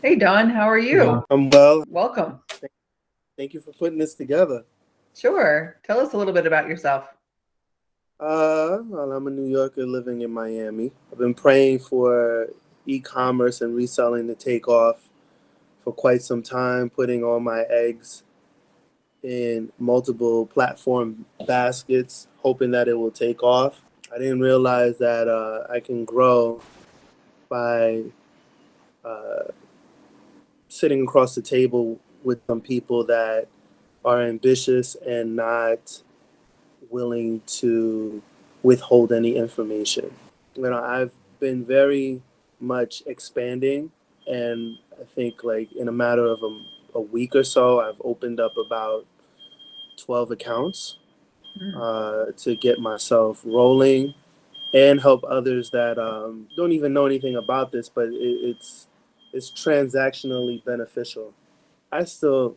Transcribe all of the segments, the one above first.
Hey Don, how are you? I'm well. Welcome. Thank you for putting this together. Sure. Tell us a little bit about yourself. Well, I'm a New Yorker living in Miami. I've been praying for e-commerce and reselling to take off for quite some time, putting all my eggs in multiple platform baskets, hoping that it will take off. I didn't realize that I can grow by uh, sitting across the table with some people that are ambitious and not willing to withhold any information. I've been very much expanding, and I think like in a matter of a week or so, I've opened up about 12 accounts Mm. to get myself rolling and help others that don't even know anything about this, but it's transactionally beneficial. I still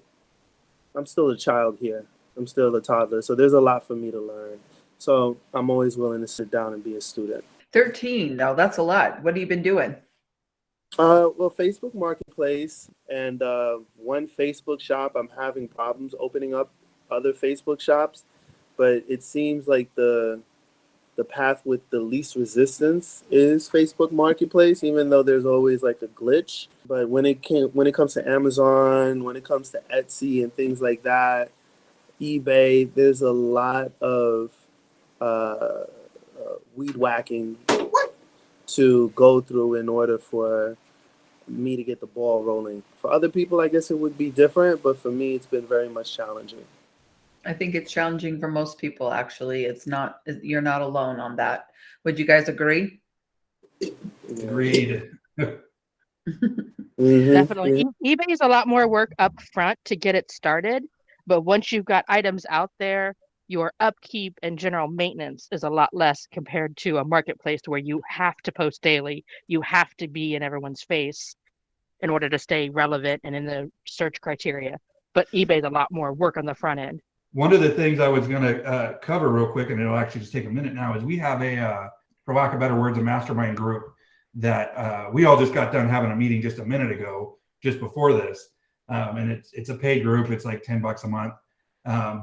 I'm still a child here. I'm still a toddler, so there's a lot for me to learn. So I'm always willing to sit down and be a student. 13. Now that's a lot. What have you been doing? Well, Facebook Marketplace and one Facebook shop. I'm having problems opening up other Facebook shops, but it seems like the path with the least resistance is Facebook Marketplace, even though there's always like a glitch. But when it comes to Amazon, when it comes to Etsy and things like that, eBay, there's a lot of uh, weed whacking to go through in order for me to get the ball rolling. For other people, I guess it would be different, but for me, it's been very much challenging. I think it's challenging for most people, actually. You're not alone on that. Would you guys agree? Yeah. Agreed. Mm-hmm. Definitely. Mm-hmm. eBay is a lot more work up front to get it started, but once you've got items out there, your upkeep and general maintenance is a lot less compared to a marketplace where you have to post daily. You have to be in everyone's face in order to stay relevant and in the search criteria. But eBay is a lot more work on the front end. One of the things I was going to cover real quick, and it'll actually just take a minute now, is we have for lack of better words, a mastermind group that we all just got done having a meeting just a minute ago, just before this. And it's a paid group. It's like $10 a month,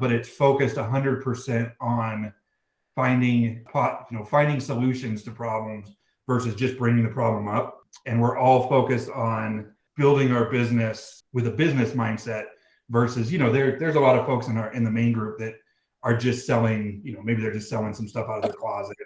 but it's focused 100% on finding solutions to problems versus just bringing the problem up. And we're all focused on building our business with a business mindset versus, there's a lot of folks in the main group that are just selling, maybe they're just selling some stuff out of their closet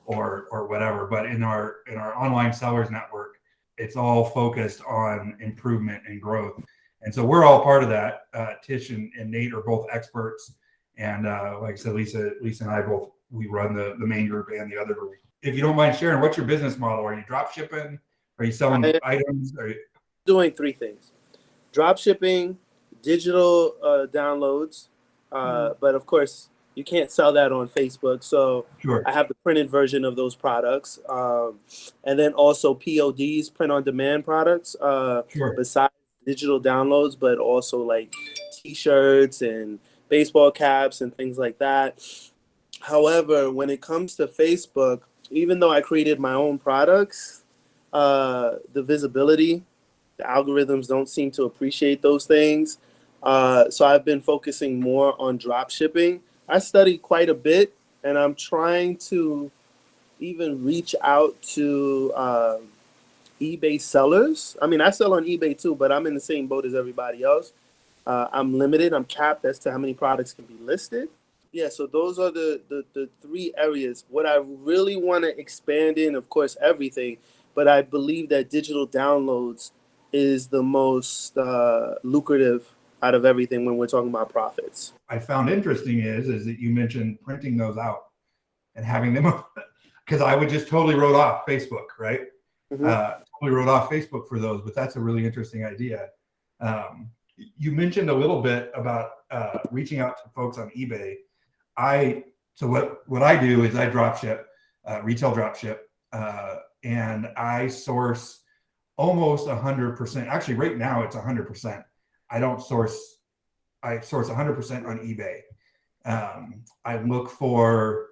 or whatever. But in our online sellers network, it's all focused on improvement and growth. And so we're all part of that. Tish and Nate are both experts. And like I said, Lisa and I both, we run the main group and the other group. If you don't mind sharing, what's your business model? Are you drop shipping? Are you selling I'm items? doing three things: drop shipping, digital downloads, but of course you can't sell that on Facebook. So Sure. I have the printed version of those products, and then also PODs, print on demand products. Sure. Besides digital downloads, but also like T-shirts and baseball caps and things like that. However, when it comes to Facebook, even though I created my own products, the visibility, the algorithms don't seem to appreciate those things. So I've been focusing more on drop shipping. I studied quite a bit, and I'm trying to even reach out to eBay sellers. I mean, I sell on eBay too, but I'm in the same boat as everybody else. I'm limited. I'm capped as to how many products can be listed. Yeah, so those are the three areas. What I really want to expand in, of course, everything, but I believe that digital downloads is the most lucrative out of everything when we're talking about profits. I found interesting is that you mentioned printing those out and having them, because I would just totally wrote off Facebook, right? Mm-hmm. Totally wrote off Facebook for those, but that's a really interesting idea. You mentioned a little bit about reaching out to folks on eBay. So what I do is I drop ship, retail drop ship, and I source almost 100%. Actually, right now it's 100%. I don't source. I source 100% on eBay. I look for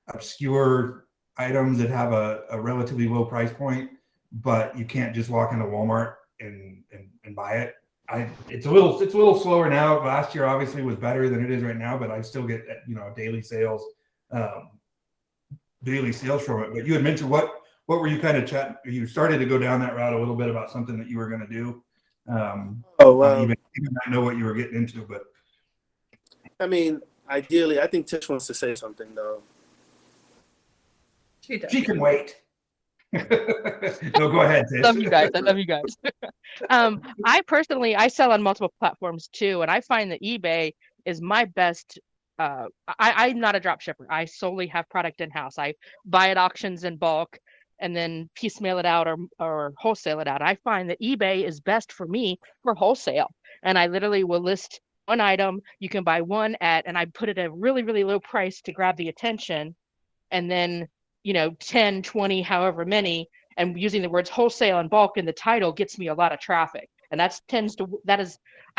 obscure items that have a relatively low price point, but you can't just walk into Walmart and buy it. It's a little slower now. Last year obviously was better than it is right now, but I still get daily sales from it. But you had mentioned what were you kind of chatting? You started to go down that route a little bit about something that you were going to do. On eBay. You did not know what you were getting into, but I mean, ideally, I think Tish wants to say something though. She can wait. No, go ahead, Tish. Love you guys. I love you guys. I sell on multiple platforms too, and I find that eBay is my best. I'm not a drop shipper. I solely have product in house. I buy at auctions in bulk and then piecemeal it out or wholesale it out. I find that eBay is best for me for wholesale. And I literally will list one item. You can buy one and I put it at a really, really low price to grab the attention. And then, 10, 20, however many, and using the words wholesale and bulk in the title gets me a lot of traffic. And I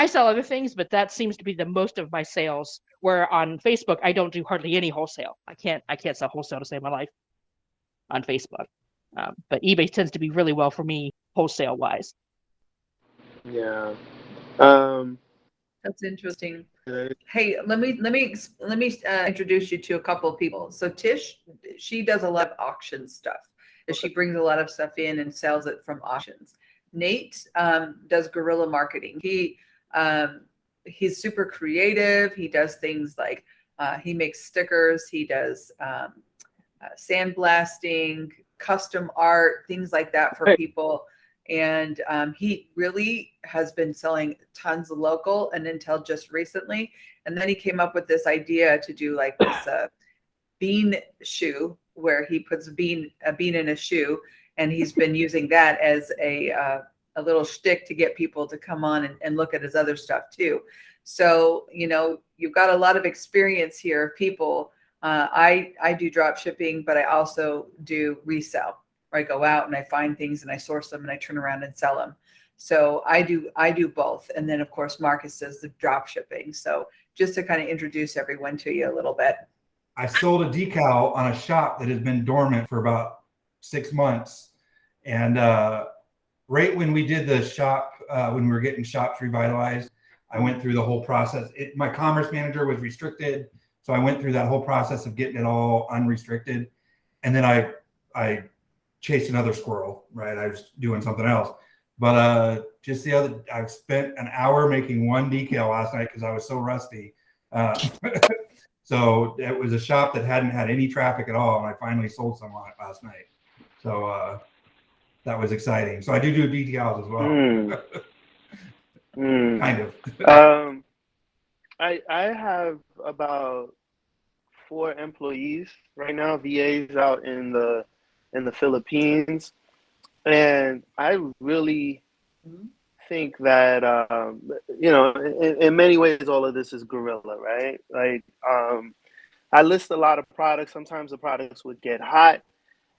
sell other things, but that seems to be the most of my sales, where on Facebook, I don't do hardly any wholesale. I can't sell wholesale to save my life on Facebook. But eBay tends to be really well for me wholesale wise. Yeah. That's interesting. Hey, let me introduce you to a couple of people. So Tish, she does a lot of auction stuff. She brings a lot of stuff in and sells it from auctions. Nate does guerrilla marketing. He's super creative. He does things like he makes stickers. He does sandblasting, custom art, things like that for people. And he really has been selling tons of local and until just recently. And then he came up with this idea to do like this bean shoe where he puts a bean in a shoe. And he's been using that as a little shtick to get people to come on and look at his other stuff too. So, you've got a lot of experience here of people. I do drop shipping, but I also do resell, where I go out and I find things and I source them and I turn around and sell them. So I do both. And then of course, Marcus does the drop shipping. So just to kind of introduce everyone to you a little bit. I sold a decal on a shop that has been dormant for about 6 months. And right when we did the shop, when we were getting shops revitalized, I went through the whole process. My commerce manager was restricted. So I went through that whole process of getting it all unrestricted. And then I chased another squirrel, right? I was doing something else. But I spent an hour making one decal last night because I was so rusty. So it was a shop that hadn't had any traffic at all. And I finally sold some on it last night. So that was exciting. So I do decals as well. Kind of. I have about 4 employees right now, VAs out in the Philippines, and I really think that in many ways all of this is guerrilla, right? Like I list a lot of products. Sometimes the products would get hot,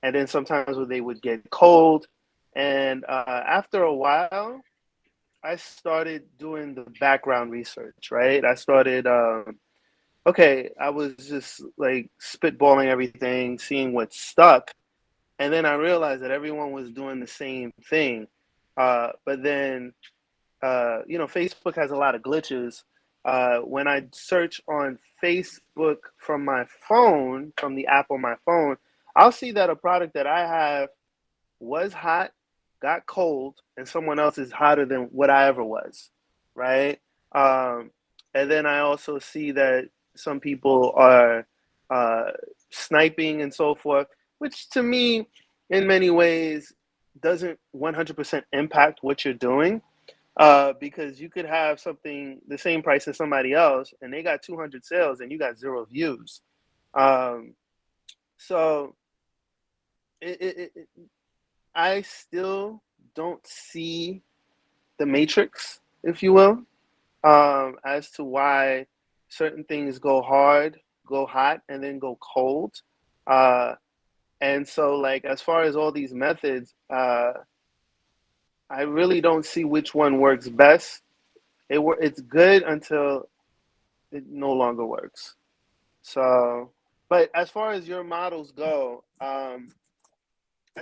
and then sometimes they would get cold, and after a while I started doing the background research, right? I started I was just like spitballing everything, seeing what stuck. And then I realized that everyone was doing the same thing. But then, Facebook has a lot of glitches. When I search on Facebook from my phone, from the app on my phone, I'll see that a product that I have was hot, got cold, and someone else is hotter than what I ever was, right? And then I also see that some people are sniping and so forth, which to me, in many ways, doesn't 100% impact what you're doing, because you could have something the same price as somebody else, and they got 200 sales and you got 0 views. So I still don't see the matrix, if you will, as to why certain things go hard, go hot, and then go cold. And so, like, as far as all these methods, I really don't see which one works best. It's good until it no longer works. So, but as far as your models go, I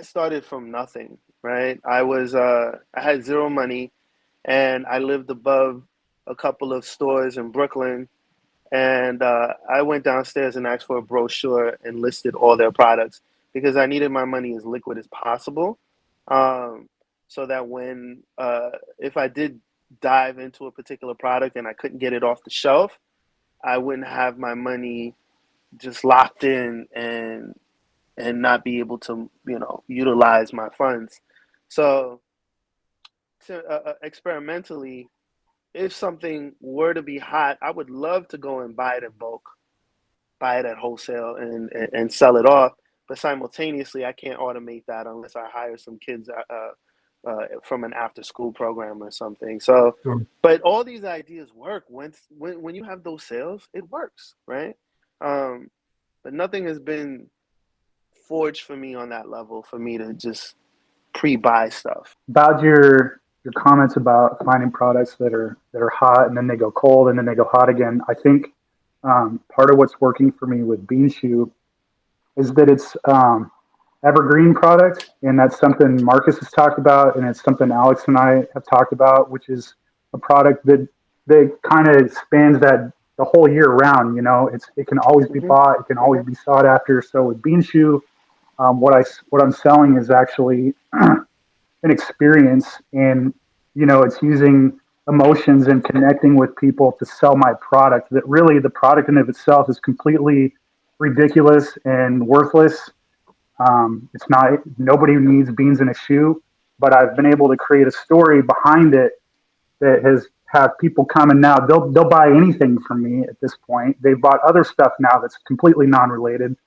started from nothing, right? I had 0 money, and I lived above a couple of stores in Brooklyn. And I went downstairs and asked for a brochure and listed all their products because I needed my money as liquid as possible, um, so that when if I did dive into a particular product and I couldn't get it off the shelf, I wouldn't have my money just locked in and not be able to, utilize my funds. So experimentally, if something were to be hot, I would love to go and buy it in bulk, buy it at wholesale, and sell it off. But simultaneously, I can't automate that unless I hire some kids from an after school program or something. So, Sure. but all these ideas work when you have those sales, it works, right? But nothing has been forged for me on that level for me to just pre-buy stuff. About your comments about finding products that are hot and then they go cold and then they go hot again. I think part of what's working for me with Bean Shoe is that it's evergreen product, and that's something Marcus has talked about, and it's something Alex and I have talked about, which is a product that kind of spans that the whole year round. It can always be bought, it can always be sought after. So with Bean Shoe, what I'm selling is actually an experience, and it's using emotions and connecting with people to sell my product. That really the product in of itself is completely ridiculous and worthless. It's not, nobody needs beans in a shoe, but I've been able to create a story behind it that has have people come, and now they'll buy anything from me at this point. They've bought other stuff now that's completely non-related,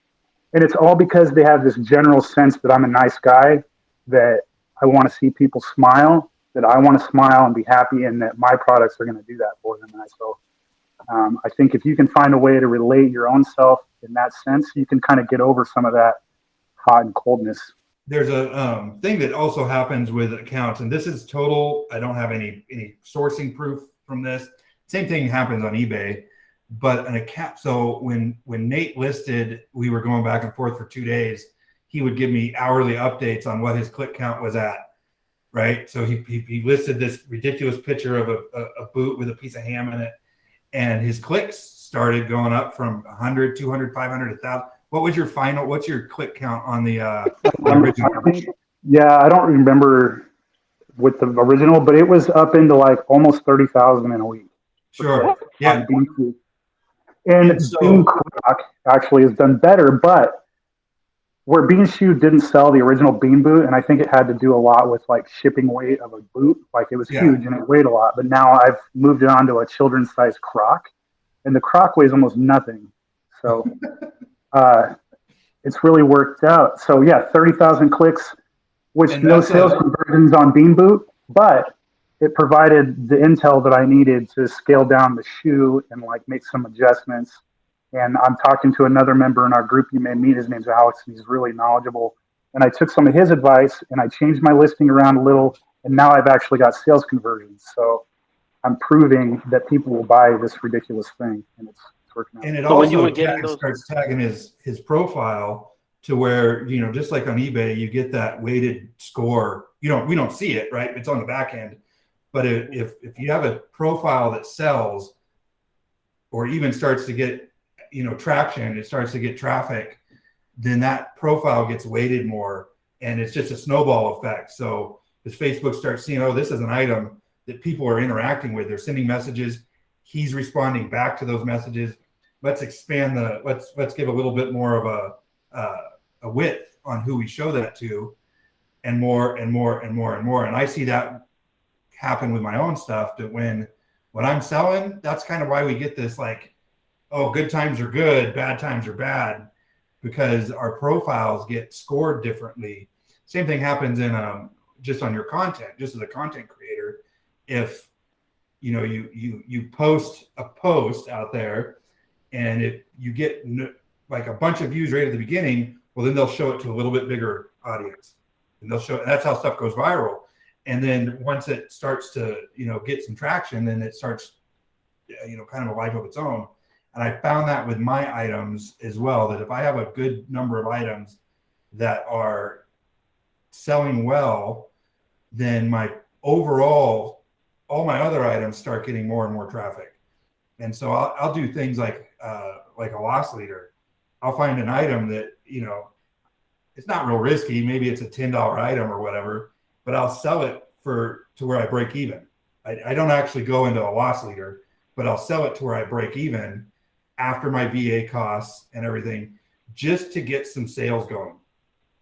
and it's all because they have this general sense that I'm a nice guy, that I want to see people smile, that I want to smile and be happy, and that my products are going to do that for them. And so I think if you can find a way to relate your own self in that sense, you can kind of get over some of that hot and coldness. There's a thing that also happens with accounts, and this is total. I don't have any sourcing proof from this. Same thing happens on eBay, but an account. So when Nate listed, we were going back and forth for 2 days. He would give me hourly updates on what his click count was at. Right. So he listed this ridiculous picture of a boot with a piece of ham in it, and his clicks started going up from 100, 200, 500, 1,000. What's your click count on the original? I don't remember with the original, but it was up into like almost 30,000 in a week. Sure. Yeah. And so, Bean Croc actually has done better, but where Bean Shoe didn't sell the original Bean boot, and I think it had to do a lot with like shipping weight of a boot. Like it was huge and it weighed a lot, but now I've moved it onto a children's size Croc, and the Croc weighs almost nothing. So it's really worked out. So yeah, 30,000 clicks, which no sales conversions on Bean boot, but it provided the intel that I needed to scale down the shoe and like make some adjustments. And I'm talking to another member in our group you may meet. His name's Alex, and he's really knowledgeable. And I took some of his advice and I changed my listing around a little, and now I've actually got sales conversions. So I'm proving that people will buy this ridiculous thing, and it's working out. And it also starts tagging his profile to where, just like on eBay, you get that weighted score. We don't see it, right? It's on the back end. But if you have a profile that sells or even starts to get traction, it starts to get traffic, then that profile gets weighted more, and it's just a snowball effect. So as Facebook starts seeing, this is an item that people are interacting with, they're sending messages, he's responding back to those messages. Let's expand let's give a little bit more of a width on who we show that to, and more and more and more and more. And I see that happen with my own stuff, that when I'm selling, that's kind of why we get this like, good times are good, bad times are bad, because our profiles get scored differently. Same thing happens in just on your content, just as a content creator. If you post a post out there, and if you get like a bunch of views right at the beginning, well, then they'll show it to a little bit bigger audience, and that's how stuff goes viral. And then once it starts to get some traction, then it starts kind of a life of its own. And I found that with my items as well, that if I have a good number of items that are selling well, then my overall all my other items start getting more and more traffic. And so I'll do things like a loss leader. I'll find an item that, it's not real risky. Maybe it's a $10 item or whatever, but I'll sell it to where I break even. I don't actually go into a loss leader, but I'll sell it to where I break even after my VA costs and everything, just to get some sales going.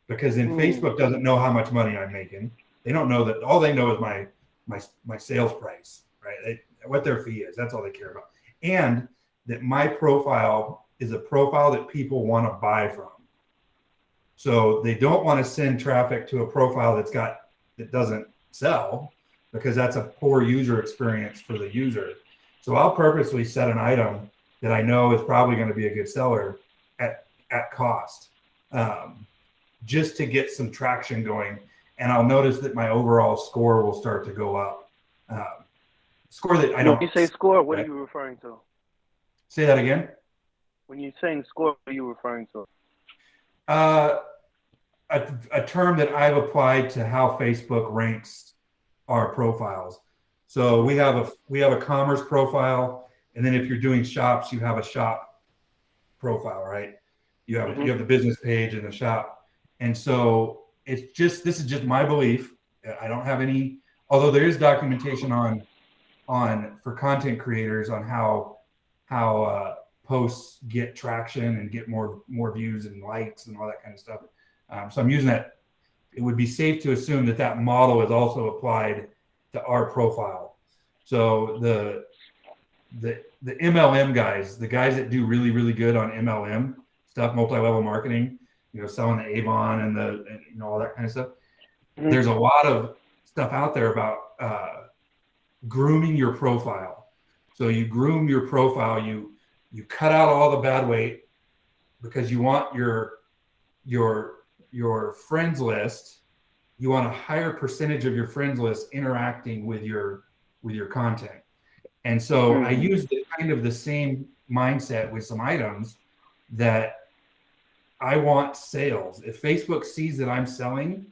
Because then Facebook doesn't know how much money I'm making. They don't know that. All they know is my sales price, right? What their fee is. That's all they care about. And that my profile is a profile that people want to buy from. So they don't want to send traffic to a profile that doesn't sell, because that's a poor user experience for the user. So I'll purposely set an item that I know is probably going to be a good seller at cost, just to get some traction going. And I'll notice that my overall score will start to go up. Score that I don't. When you say score, what are you referring to? Say that again. When you're saying score, what are you referring to? A term that I've applied to how Facebook ranks our profiles. So we have a commerce profile, and then if you're doing shops, you have a shop profile, right? You have the business page and the shop. And so this is just my belief. I don't have any, although there is documentation for content creators on how posts get traction and get more views and likes and all that kind of stuff. So I'm using that. It would be safe to assume that model is also applied to our profile. So the MLM guys, the guys that do really, really good on MLM stuff, multi-level marketing, selling the Avon and all that kind of stuff. Mm-hmm. There's a lot of stuff out there about grooming your profile. So you groom your profile, you cut out all the bad weight, because you want your friends list, you want a higher percentage of your friends list interacting with your content. And so I use the same mindset with some items that I want sales. If Facebook sees that I'm selling,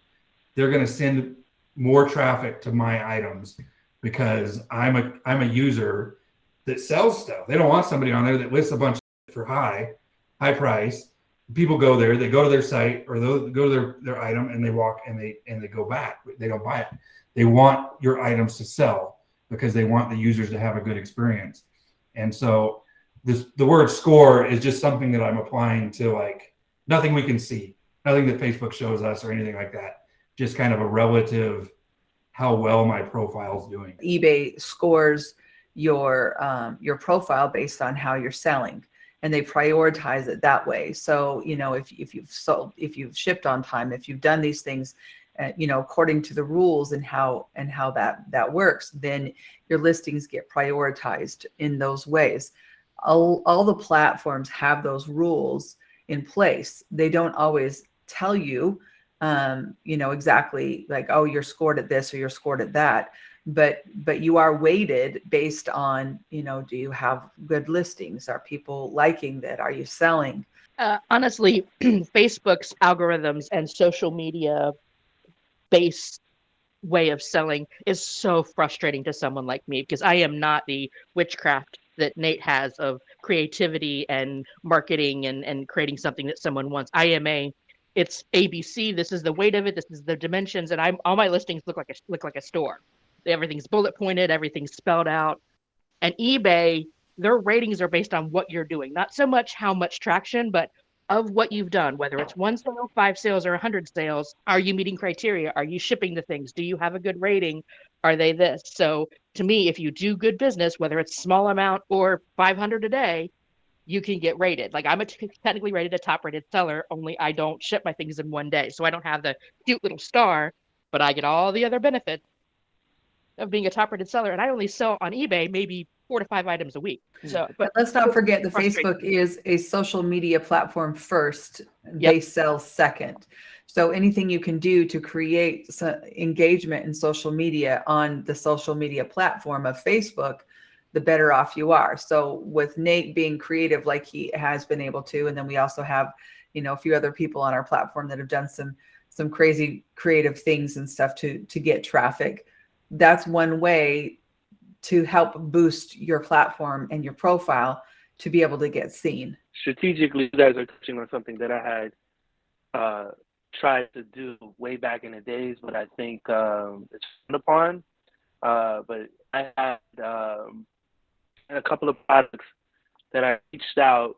they're going to send more traffic to my items, because I'm a user that sells stuff. They don't want somebody on there that lists a bunch for high price. People go there, they go to their site, or they go to their item, and they walk and they go back. They don't buy it. They want your items to sell, because they want the users to have a good experience. And so the word score is just something that I'm applying to nothing we can see, nothing that Facebook shows us or anything like that. Just kind of a relative how well my profile is doing. eBay scores your profile based on how you're selling, and they prioritize it that way. So, if you've sold, if you've shipped on time, if you've done these things, according to the rules and how that works, then your listings get prioritized in those ways. All the platforms have those rules in place. They don't always tell you, exactly oh, you're scored at this or you're scored at that. But you are weighted based on, do you have good listings? Are people liking that? Are you selling? Honestly, Facebook's algorithms and social media based way of selling is so frustrating to someone like me, because I am not the witchcraft that Nate has of creativity and marketing and creating something that someone wants. It's ABC. This is the weight of it. This is the dimensions. And all my listings look like a store. Everything's bullet pointed, everything's spelled out. And eBay, their ratings are based on what you're doing, not so much how much traction, but of what you've done, whether it's 1 sale, 5 sales, or 100 sales. Are you meeting criteria? Are you shipping the things? Do you have a good rating? Are they this? So to me, if you do good business, whether it's small amount or 500 a day, you can get rated. I'm technically rated a top rated seller, only I don't ship my things in one day. So I don't have the cute little star, but I get all the other benefits of being a top rated seller. And I only sell on eBay maybe 4 to 5 items a week. So, but let's not forget that Facebook is a social media platform first. Yep. They sell second. So anything you can do to create engagement in social media on the social media platform of Facebook, the better off you are. So with Nate being creative like he has been able to, and then we also have, a few other people on our platform that have done some crazy creative things and stuff to get traffic. That's one way to help boost your platform and your profile to be able to get seen. Strategically, you guys are touching on something that I had tried to do way back in the days, but I think it's frowned upon. But I had a couple of products that I reached out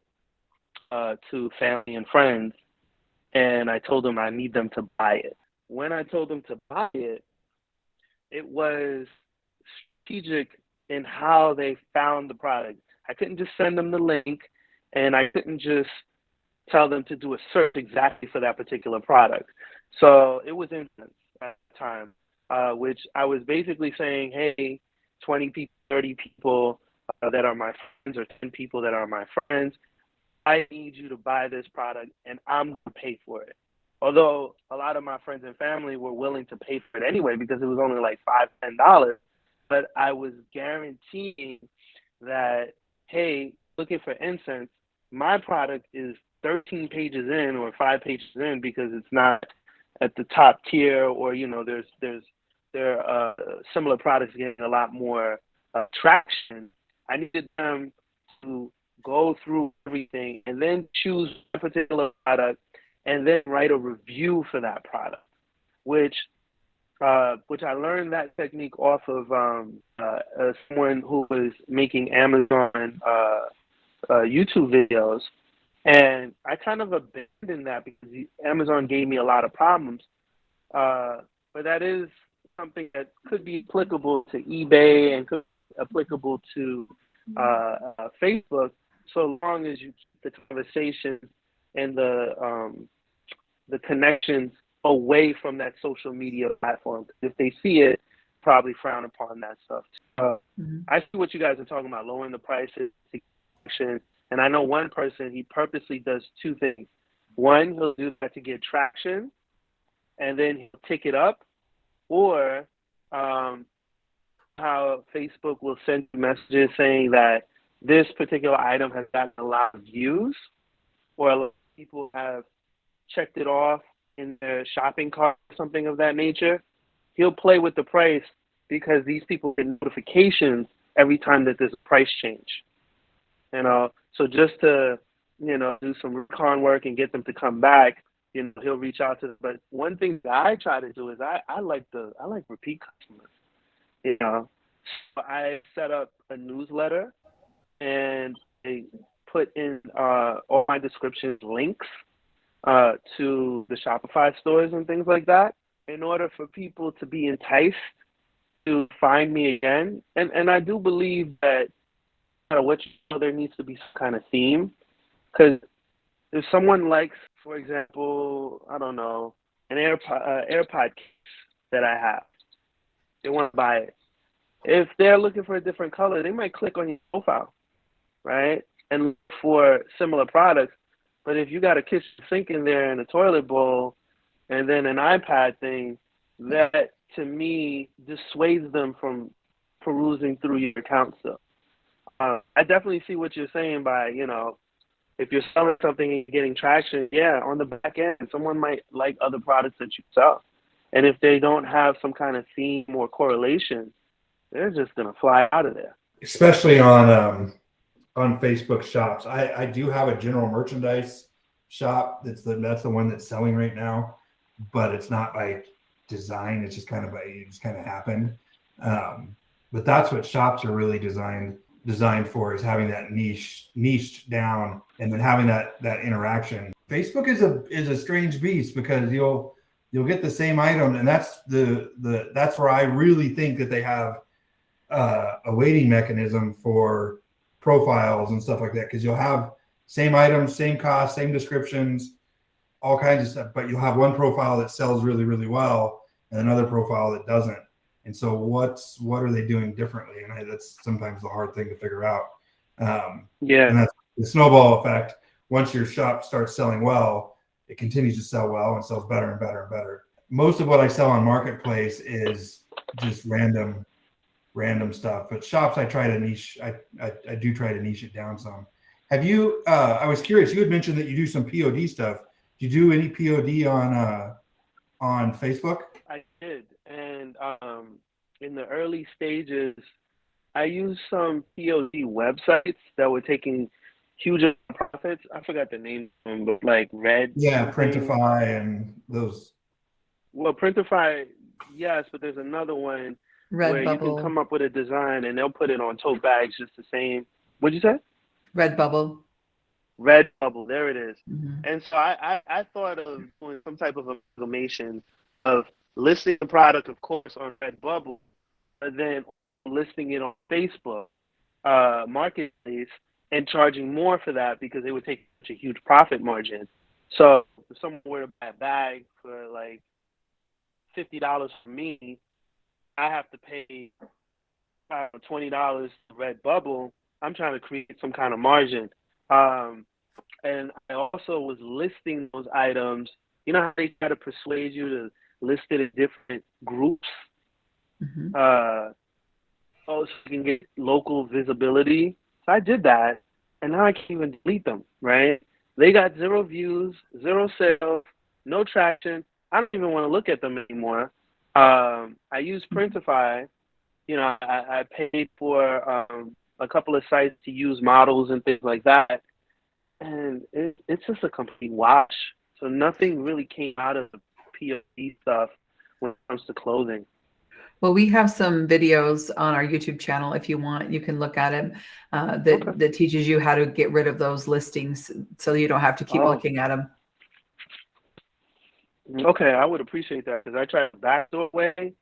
to family and friends, and I told them I need them to buy it. When I told them to buy it, it was strategic in how they found the product. I couldn't just send them the link, and I couldn't just tell them to do a search exactly for that particular product. So it was influence at the time, which I was basically saying, hey, 20 people, 30 people that are my friends, or 10 people that are my friends, I need you to buy this product, and I'm going to pay for it. Although a lot of my friends and family were willing to pay for it anyway because it was only like $5, $10. But I was guaranteeing that, hey, looking for incense, my product is 13 pages in or 5 pages in because it's not at the top tier, or there are similar products getting a lot more traction. I needed them to go through everything and then choose a particular product and then write a review for that product, which I learned that technique off of someone who was making Amazon YouTube videos. And I kind of abandoned that because Amazon gave me a lot of problems. But that is something that could be applicable to eBay and could be applicable to Facebook, so long as you keep the conversation and the connections away from that social media platform. If they see it, probably frown upon that stuff. I see what you guys are talking about, lowering the prices, and I know one person, he purposely does two things. One, he'll do that to get traction, and then he'll tick it up, or how Facebook will send you messages saying that this particular item has gotten a lot of views, or a lot of people have checked it off in their shopping cart or something of that nature. He'll play with the price because these people get notifications every time that there's a price change. So just to, do some recon work and get them to come back, he'll reach out to them. But one thing that I try to do is I like repeat customers. So I set up a newsletter, and I put in all my descriptions links to the Shopify stores and things like that, in order for people to be enticed to find me again. And I do believe that no matter what there needs to be some kind of theme, because if someone likes, for example, I don't know, an AirPod case that I have, they want to buy it. If they're looking for a different color, they might click on your profile, right, and look for similar products. But if you got a kitchen sink in there and a toilet bowl and then an iPad thing, that to me dissuades them from perusing through your account still. I definitely see what you're saying by, if you're selling something and getting traction, yeah, on the back end, someone might like other products that you sell. And if they don't have some kind of theme or correlation, they're just going to fly out of there. Especially on Facebook shops. I do have a general merchandise shop. That's the one that's selling right now, but it's not by design. It's just kind of happened. But that's what shops are really designed for, is having that niched down and then having that interaction. Facebook is a strange beast, because you'll get the same item, and that's that's where I really think that they have a weighting mechanism for profiles and stuff like that, because you'll have same items, same cost, same descriptions, all kinds of stuff, but you'll have one profile that sells really, really well and another profile that doesn't. And so what are they doing differently? And that's sometimes the hard thing to figure out. And that's the snowball effect. Once your shop starts selling well, it continues to sell well and sells better and better and better. Most of what I sell on Marketplace is just random stuff, but shops I try to niche. I do try to niche it down some. Have you? I was curious. You had mentioned that you do some POD stuff. Do you do any POD on Facebook? I did, and in the early stages, I used some POD websites that were taking huge profits. I forgot the name of them, but like Red. Yeah, something. Printify and those. Well, Printify, yes, but there's another one where you can Redbubble. come up with a design and they'll put it on tote bags just the same. What'd you say? Redbubble. Redbubble, there it is. Mhm. And so I thought of doing some type of amalgamation of listing the product, of course, on Redbubble, but then listing it on Facebook Marketplace and charging more for that because they would take such a huge profit margin. So if someone were to buy a bag for like $50 for me, I have to pay $20 to Redbubble. I'm trying to create some kind of margin. And I also was listing those items. You know how they try to persuade you to list it in different groups? Mhm. So you can get local visibility. So I did that, and now I can't even delete them, right? They got 0 views, 0 sales, no traction. I don't even want to look at them anymore. I use Printify. You know, I paid for a couple of sites to use models and things like that. And it's just a complete wash. So nothing really came out of the POD stuff when it comes to clothing. Well, we have some videos on our YouTube channel. If you want, you can look at it. That teaches you how to get rid of those listings, so you don't have to keep looking at them. Okay, I would appreciate that because I try to backdoor way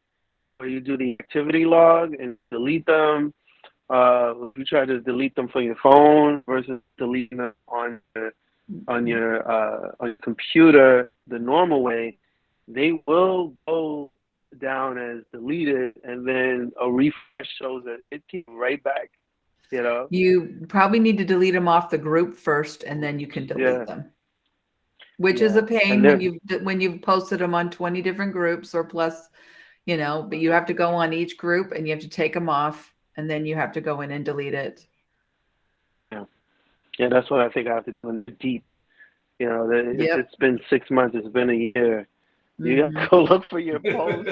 where you do the activity log and delete them. You try to delete them from your phone versus deleting them on your computer the normal way. They will go down as deleted, and then a refresh shows that it came right back. You know. You probably need to delete them off the group first, and then you can delete them. Which is a pain when you've posted them on 20 different groups or plus, you know. But you have to go on each group and you have to take them off, and then you have to go in and delete it. Yeah, that's what I think I have to do in the deep. You know, it's been 6 months. It's been a year. You have to go look for your post.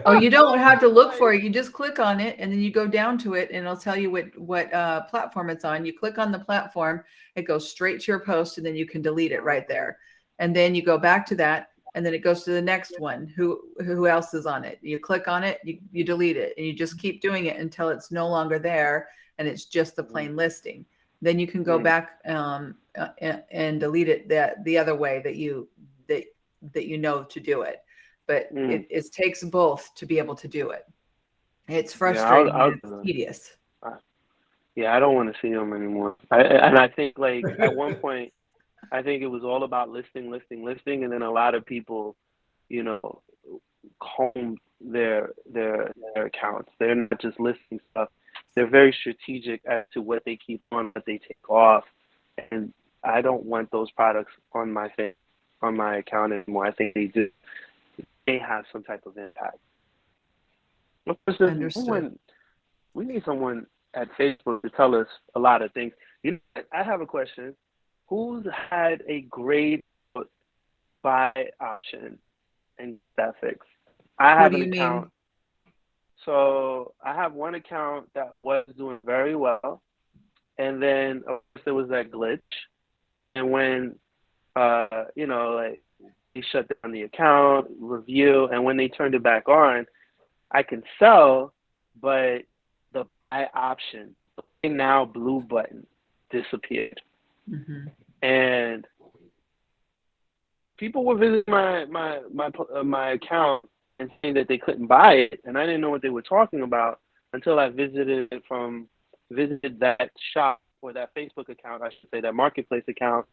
Oh, you don't have to look for it. You just click on it, and then you go down to it, and it'll tell you what platform it's on. You click on the platform, it goes straight to your post, and then you can delete it right there. And then you go back to that, and then it goes to the next one. Who else is on it? You click on it, you delete it, and you just keep doing it until it's no longer there, and it's just the plain listing. Then you can go back and delete it the other way that you know to do it. But it takes both to be able to do it. It's frustrating. It's tedious. Yeah, I don't want to see them anymore. And I think like at one point, I think it was all about listing, and then a lot of people, you know, combed their accounts. They're not just listing stuff. They're very strategic as to what they keep on, what they take off, and I don't want those products on my account anymore. I think they have some type of impact. We need someone at Facebook to tell us a lot of things. I have a question. Who's had a grade buy option and that fixed? I have an account. So I have one account that was doing very well, and then of course there was that glitch. And when you know, like they shut down the account, review, and when they turned it back on, I can sell, but the buy option, the now blue button, disappeared. And people were visiting my account and saying that they couldn't buy it, and I didn't know what they were talking about until I visited that shop or that Facebook account, I should say, that marketplace account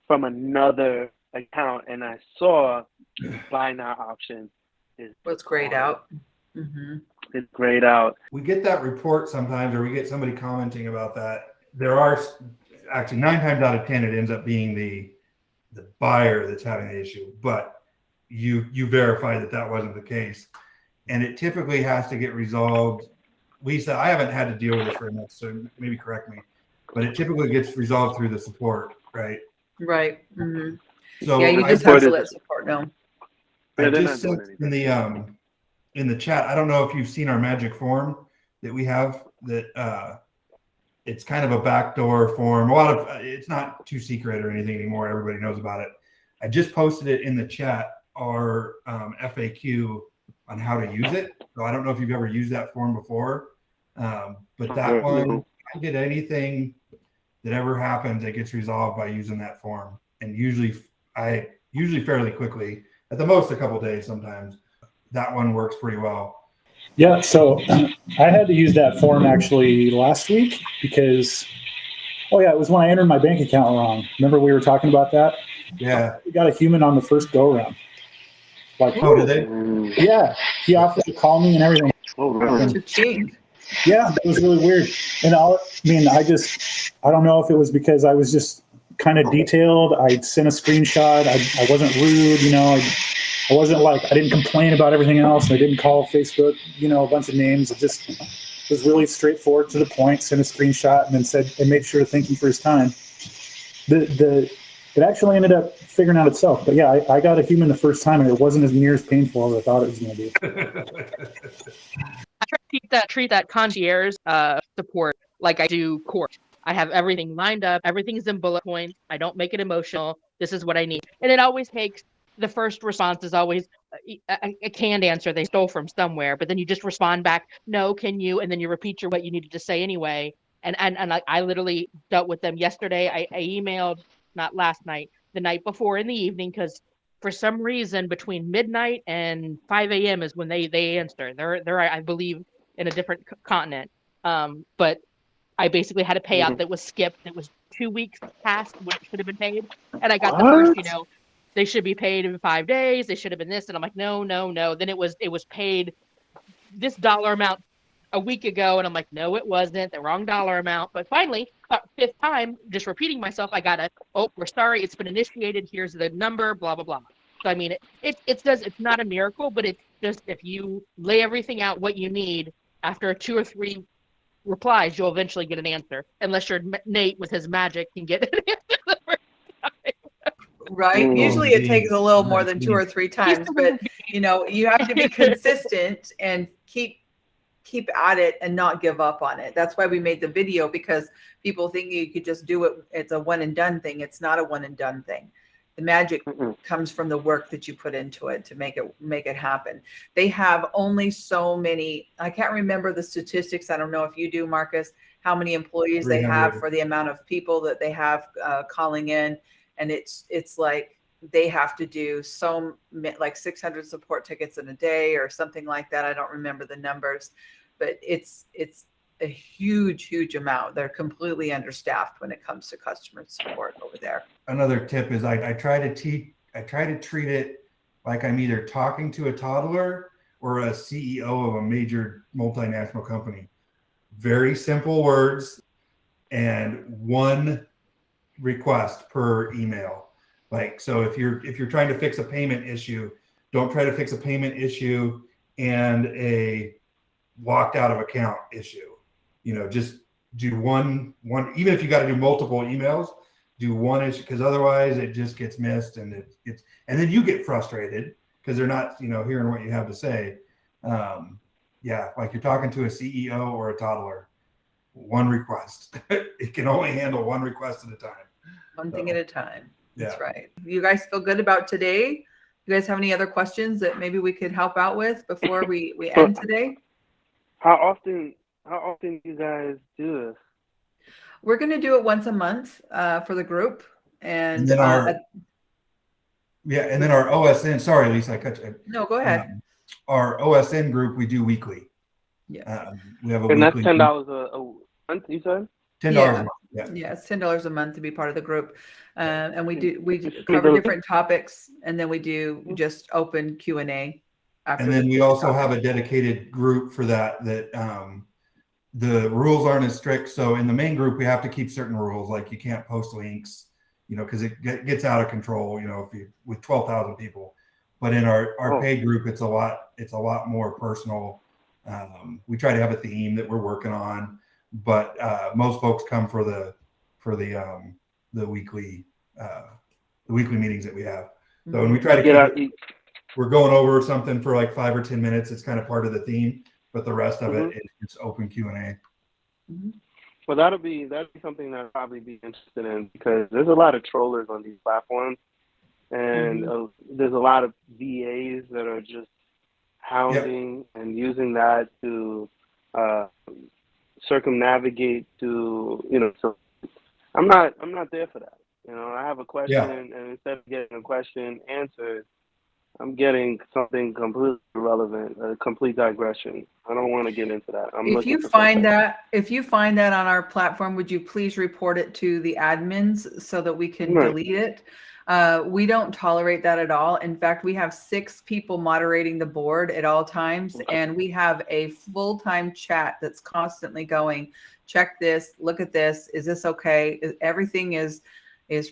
from another account, and I saw buy now option was grayed out. It's grayed out. We get that report sometimes, or we get somebody commenting about that. There are actually 9 times out of 10 it ends up being the buyer that's having the issue, but you verify that wasn't the case, and it typically has to get resolved. Lisa, I haven't had to deal with this very much, so maybe correct me, but it typically gets resolved through the support, right? Right. So yeah, you just have to let support know. I just sent in the chat. I don't know if you've seen our magic form that we have that it's kind of a backdoor form. A lot of it's not too secret or anything anymore. Everybody knows about it. I just posted it in the chat, our FAQ on how to use it. So I don't know if you've ever used that form before, but that one, if I get anything that ever happens, it gets resolved by using that form, and usually fairly quickly. At the most, a couple of days sometimes. That one works pretty well. Yeah, so I had to use that form actually last week because, it was when I entered my bank account wrong. Remember we were talking about that? Yeah. We got a human on the first go around. Like, oh, did they? Yeah, he offered to call me and everything. Cha-ching. Yeah, that was really weird. And I don't know if it was because I was just kind of detailed. I sent a screenshot. I wasn't rude, I wasn't like, I didn't complain about everything else. I didn't call Facebook, a bunch of names. It just was really straightforward to the point, sent a screenshot and then made sure to thank him for his time. It actually ended up figuring out itself. But yeah, I got a human the first time and it wasn't as near as painful as I thought it was going to be. I try to treat that concierge support like I do court. I have everything lined up. Everything's in bullet points. I don't make it emotional. This is what I need. And it always takes, the first response is always a canned answer they stole from somewhere, but then you just respond back, no, can you? And then you repeat what you needed to say anyway. And I literally dealt with them yesterday. I emailed, not last night, the night before in the evening, because for some reason between midnight and 5 a.m. is when they answer. They're I believe in a different continent. But I basically had a payout that was skipped. It was 2 weeks past what it should have been paid. And I got the first, they should be paid in 5 days. They should have been this. And I'm like, no. Then it was paid this dollar amount a week ago. And I'm like, no, it wasn't the wrong dollar amount. But finally, fifth time, just repeating myself, I got we're sorry. It's been initiated. Here's the number, blah, blah, blah. So, I mean, it's not a miracle, but it's just, if you lay everything out what you need, after 2 or 3 replies, you'll eventually get an answer, unless you're Nate with his magic can get an answer the first time. Right. Usually it takes a little more than 2 or 3 times, but you have to be consistent and keep at it and not give up on it. That's why we made the video, because people think you could just do it. It's a one and done thing. It's not a one and done thing. The magic comes from the work that you put into it to make it happen. They have only so many, I can't remember the statistics. I don't know if you do, Marcus, how many employees they have for the amount of people that they have calling in. And it's like they have to do like 600 support tickets in a day or something like that. I don't remember the numbers, but it's a huge amount. They're completely understaffed when it comes to customer support over there. Another tip is I try to treat it like I'm either talking to a toddler or a CEO of a major multinational company. Very simple words and one request per email. Like, so if you're trying to fix a payment issue, don't try to fix a payment issue and a locked out of account issue. Just do one, even if you got to do multiple emails, do one issue, because otherwise it just gets missed and and then you get frustrated because they're not, hearing what you have to say. Like you're talking to a CEO or a toddler. One request. It can only handle one request at a time. One thing at a time. That's right. You guys feel good about today? You guys have any other questions that maybe we could help out with before we end today? How often do you guys do this? We're going to do it once a month for the group. And then our OSN, sorry, Lisa, I cut you. No, go ahead. Our OSN group, we do weekly. Yeah. We have a and weekly. And that's $10 a month, you said? $10 a month. Yeah, it's $10 a month to be part of the group. And we cover different topics, and then we do just open Q&A. And then we also have a dedicated group for that the rules aren't as strict. So in the main group, we have to keep certain rules, like you can't post links, because it gets out of control, with 12,000 people. But in our paid group, it's a lot more personal. We try to have a theme that we're working on, but most folks come for the weekly meetings that we have. So when we try to we're going over something for like 5 or 10 minutes, it's kind of part of the theme, but the rest of it is open Q&A. Well, that'd be something that I'd probably be interested in, because there's a lot of trollers on these platforms, and there's a lot of VAs that are just hounding and using that to circumnavigate to, you know. So I'm not there for that. You know, I have a question, and instead of getting a question answered, I'm getting something completely irrelevant, a complete digression. I don't want to get into that. If you find that on our platform, would you please report it to the admins so that we can delete it? We don't tolerate that at all. In fact, we have 6 people moderating the board at all times, and we have a full-time chat that's constantly going, check this, look at this, is this okay? Everything is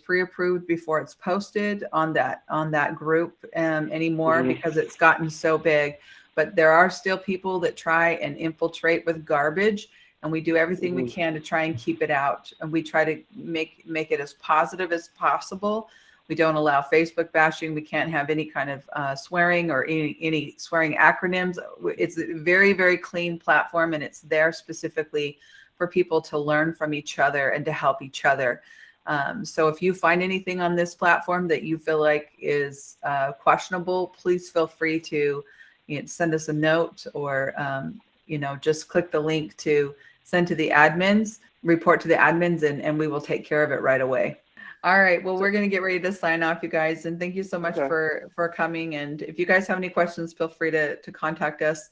pre-approved before it's posted on that group anymore, because it's gotten so big. But there are still people that try and infiltrate with garbage, and we do everything we can to try and keep it out. And we try to make it as positive as possible. We don't allow Facebook bashing. We can't have any kind of swearing or any swearing acronyms. It's a very, very clean platform, and it's there specifically for people to learn from each other and to help each other. So if you find anything on this platform that you feel like is questionable, please feel free to send us a note, or just click the link to send to the admins, report to the admins, and we will take care of it right away. All right. Well, we're going to get ready to sign off, you guys. And thank you so much for coming. And if you guys have any questions, feel free to contact us.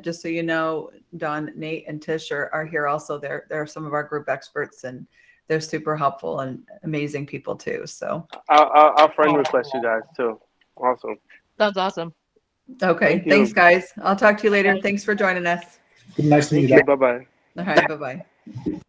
Just so you know, Don, Nate, and Tish are here also. They're some of our group experts, and they're super helpful and amazing people too. So I'll friend request you guys too. Awesome. Sounds awesome. Okay. Thanks, guys. I'll talk to you later. Thanks for joining us. Nice to meet you. Bye-bye. All right. Bye-bye.